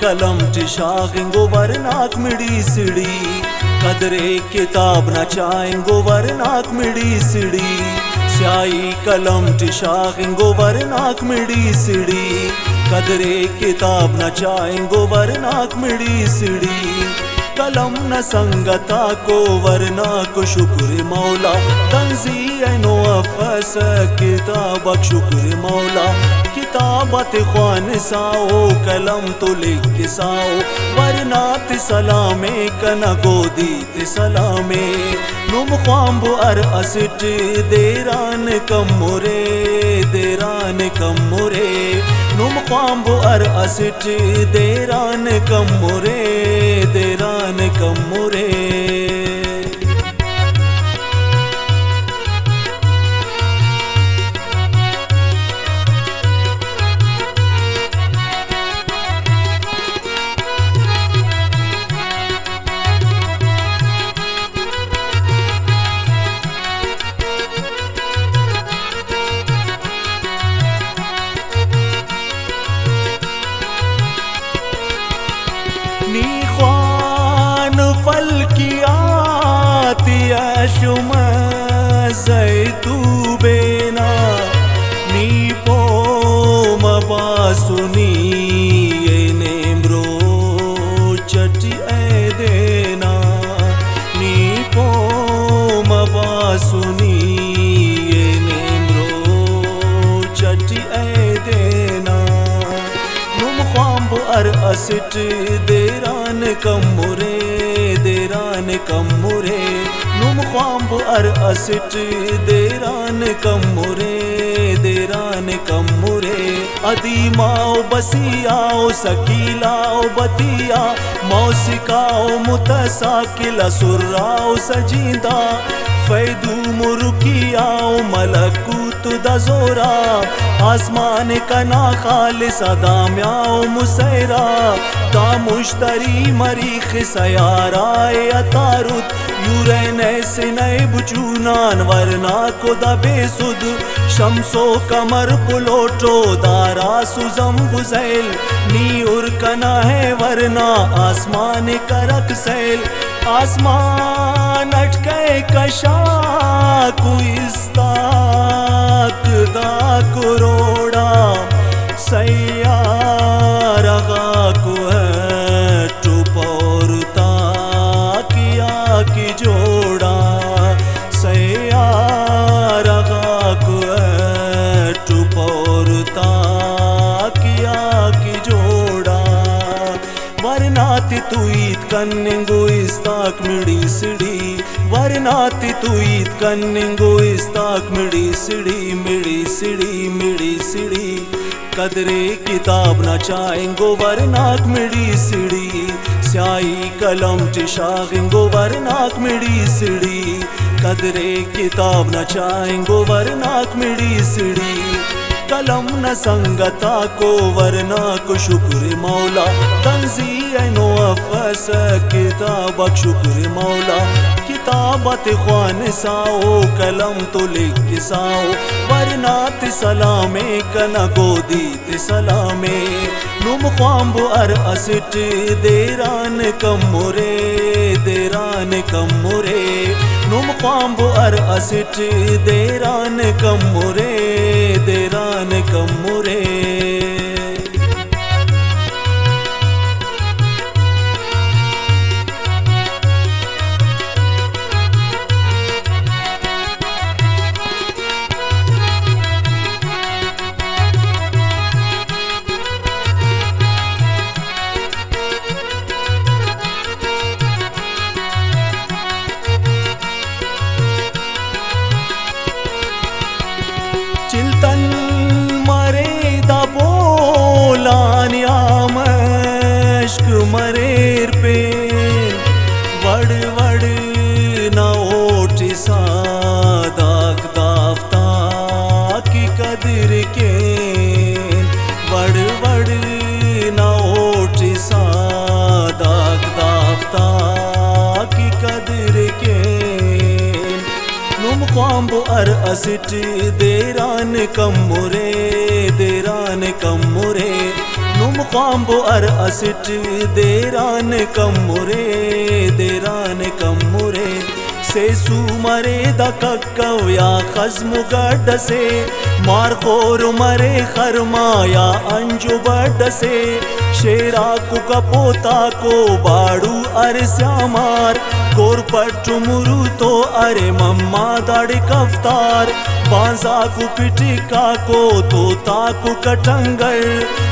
कलम टिशागेंगो वरनाक मिड़ी सिड़ी कदरे किताब न चाहेंगो वरनाक मिड़ी सिड़ी स्याही कलम टिशागेंगो वरनाक मिड़ी सिड़ी कदरे किताब न चाहेंगो वरनाक मिड़ी सिड़ी कलम न संगता को वरना को शुक्र मौला तंजीनो अफस किताबक शुक्र मौला किताबत ख्वान साओ कलम तो लिख साओ वरना सलामे कना गोदी सलामे नुम ख्वाम्बो अर असिट देरान कमुरे देरान कमुरे नुम ख्वाम्बो अर असिट देरान कमुरे देरान कमुरे फल की आती शुम जैतू बेना नी पो मबासुनी ये नेम्रो चटी ए देना नी पो मबासुनी ये नेम्रो चटी ए देना नुम ख्वाम्ब अर असिट देरान कमुरे देरान कमुरे नुम ख्वाम्ब अर असिट देरान कमुरे देरान कमुरे अदीमाओ बसियाओ सकीलाओ बतिया मौसिकाओ मुतसाकिला सुर्राओ सजीदा फैदू मुरुकियाओ मलकूत दजोरा आसमान कना खालिस दाम्याओ मुसैरा ता मुश्तरी मरीख सयाराए अतारुत यूरेनस नए बुचूनान वरना को दबेसुद शम्सो कमर पुलोटो दारा सुजम बुजैल नी उर्कना है वरना आसमान करक सैल आसमान अटके कशा कुइस्ताक दा कुरोड़ा सैयारा को है टुपौरता किया की जोड़ा सैयारा को है टुपौरता किया की जोड़ा वरनाति तुईत कन्निंगो इस्ताक मिड़ी सिड़ी वरनाति तुईत कन्निंगो इस्ताक मिड़ी सिड़ी मिड़ी सिड़ी मिड़ी सिड़ी कदरे किताब न चाहेंगो वरनाक मिड़ी सिड़ी स्याही कलम टिशागेंगो वरनाक मिड़ी सिड़ी कदरे किताब न चाहेंगो वरनाक मिड़ी सिड़ी कलम न संगता को वरना को शुक्र मौला तंजीनो अफस किताबक शुक्र मौला किताबत ख्वान साओ कलम तो लिख साओ वरना सलामे कना गोदी सलामे नुम ख्वाम्ब अर असिट देरान कमुरे देरान कमुरे नुम ख्वाम्ब अर असिट देरान कमुरे देरान कमुरे चिल्तन मरे दा बोलान मश्क मरेर पे वड़ वड़ न ओटी सादाक दाफ्ता की कदर के वड़ वड़ न ओटी सादाक दाफ्ता की कदर के नुम ख्वाम्ब अर असिट देरान कमुरे देरान कमुरे नुम ख्वाम्बो अर असिट देरान कम्मुरे देरान कम्मुरे सेसू मरे दकव्या खज्म गड्ड से मार खोर मरे खरमाया अंजु बड्ड से शेरा को कपोता को बाड़ू अरे श्यामार कोर पट्टू मुरु तो अरे मम्मा दाड़ी कफ्तार बांसा को पिटिका को तो ताकु कटंगर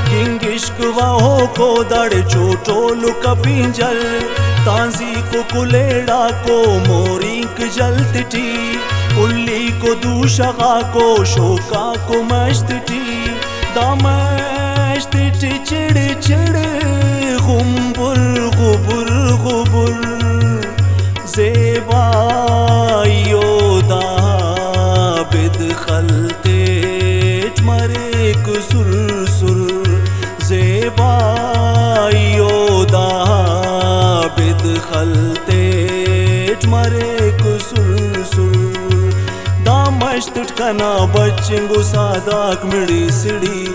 गिंगिश्क वाहो को दड़ चोटोलु कपिंजल तांजी को कुलेड़ा को मोरिंक जलती उल्ली को दूशगा को शोका को मश्ती दामश्ती चिड़ चिड़ गुम्बुर गुबुर गुबुर ज़ेबा योदा बिद खलते मरे कुसुर सुर ज़ेबा योदा बिद खलते मरे कुसुर सुर दामश्त कना बच्चिंगु सादाक मिड़ी सिड़ी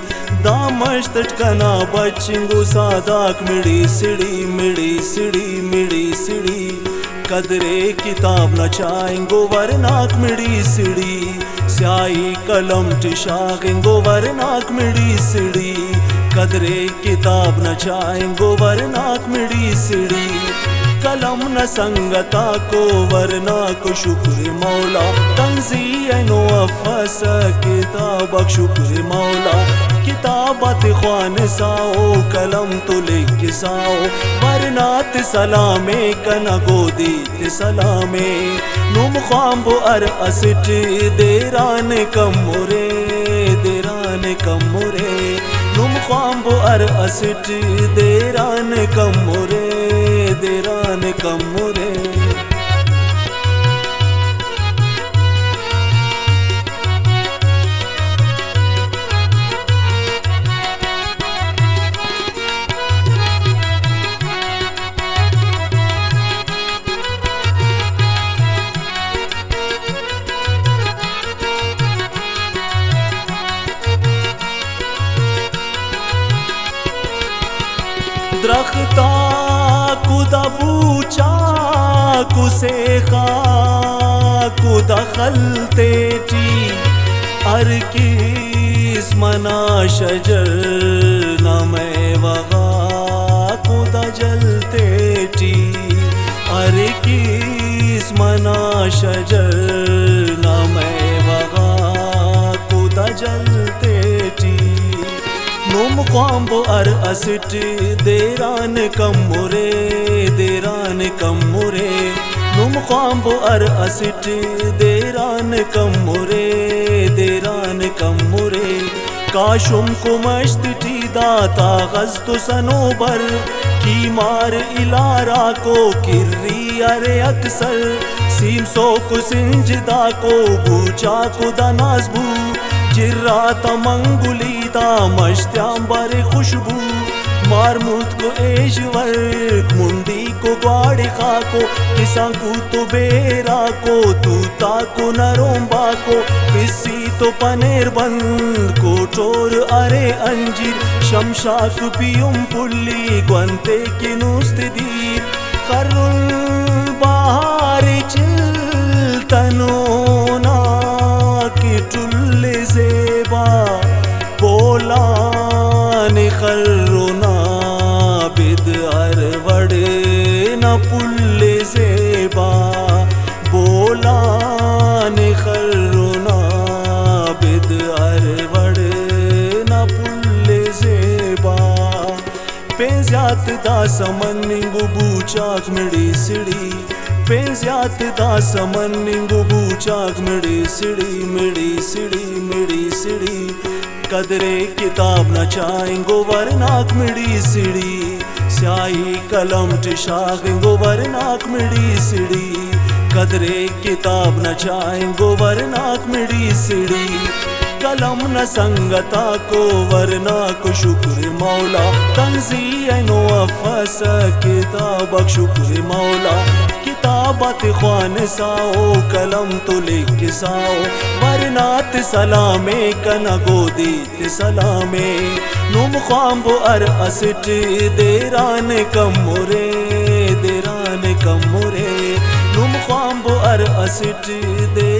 दामश्त कना बच्चिंगु सादाक मिड़ी सिड़ी मिड़ी सिड़ी मिड़ी सिड़ी कदरे किताब न चाहेंगो वरनाक मिड़ी सिड़ी स्याही कलम टिशाखेंगो वरनाक मिड़ी सिड़ी कदरे किताब न चाहेंगो वरनाक मिड़ी सिड़ी कलम न संगता को वरना को शुक्र मौला तंज़ीनो अफस किताब शुक्र मौला किताबत ख्वान साओ कलम तो लिख साओ वरनात सलामे कना गोदी सलामे नुम ख्वाम्बो अर असिट देरान कम्मुरे देरान कम्मुरे नुम ख्वाम्बो अर असिट देरान कम्मुरे देरान कम्मुरे द्रख्ता कुदा बूचा कुसेखा कुदा खलते टी अर किस मना शजर न मैं वगा कुदा जलते टी अर किस मना शजर न मैं वगा कुदा जलते टी नुम ख्वाम्बो अर असिट देरान कम्मुरे देरान कम्मुरे नुम ख्वाम्बो अर असिट देरान कम्मुरे देरान कम्मुरे काशुम को मश्ती दाता गज़्तो सनोबर की मार इलारा को किर्री अरे अक्सर सीमसो को सिंजदा को बूचा को दनाजबू जिर्रा तमंगुलीता मश्त्यांबर खुशबू मारमुत को एशवर मुंडी को ग्वाड़ी खाको किसाकू तो बेरा को तूता को नरोंबा को पिस्सी तो पनेर बंद को टोर अरे अंजीर शमशाक पियुम पुल्ली ग्वंते की नुस्तीर खरुल बाहर चिल तनोना की टुल्ले ज़ेबा बोला खर्रोना बिद अरवड़ न पुल्ले ज़ेबा बोला खर्रोना बिद अरवड़ न पुल्ले ज़ेबा पेज़्यात दा समनिंगु बूचाक मिड़ी सिड़ी पेज़्यात दा समनिंगु बूचाक मिड़ी सिड़ी मिड़ी सिड़ी मिड़ी सिड़ी कदरे किताब न चाहेंगो वरनाक मिड़ी सिड़ी स्याही कलम टिशाखेंगो वरनाक मिड़ी सिड़ी कदरे किताब न चाहेंगो वरनाक मिड़ी सिड़ी कलम न संगता को वरनाक शुक्र मौला तंज़ीनो अफस किताब शुक्र मौला किताबत ख्वान साओ कलम तो लिख साओ वरनात सलामे कना गोदी सलामे नुम ख्वाम्बो अर असिट देरान कमोरे देरान कमोरे नुम ख्वाम्बो अर असिट दे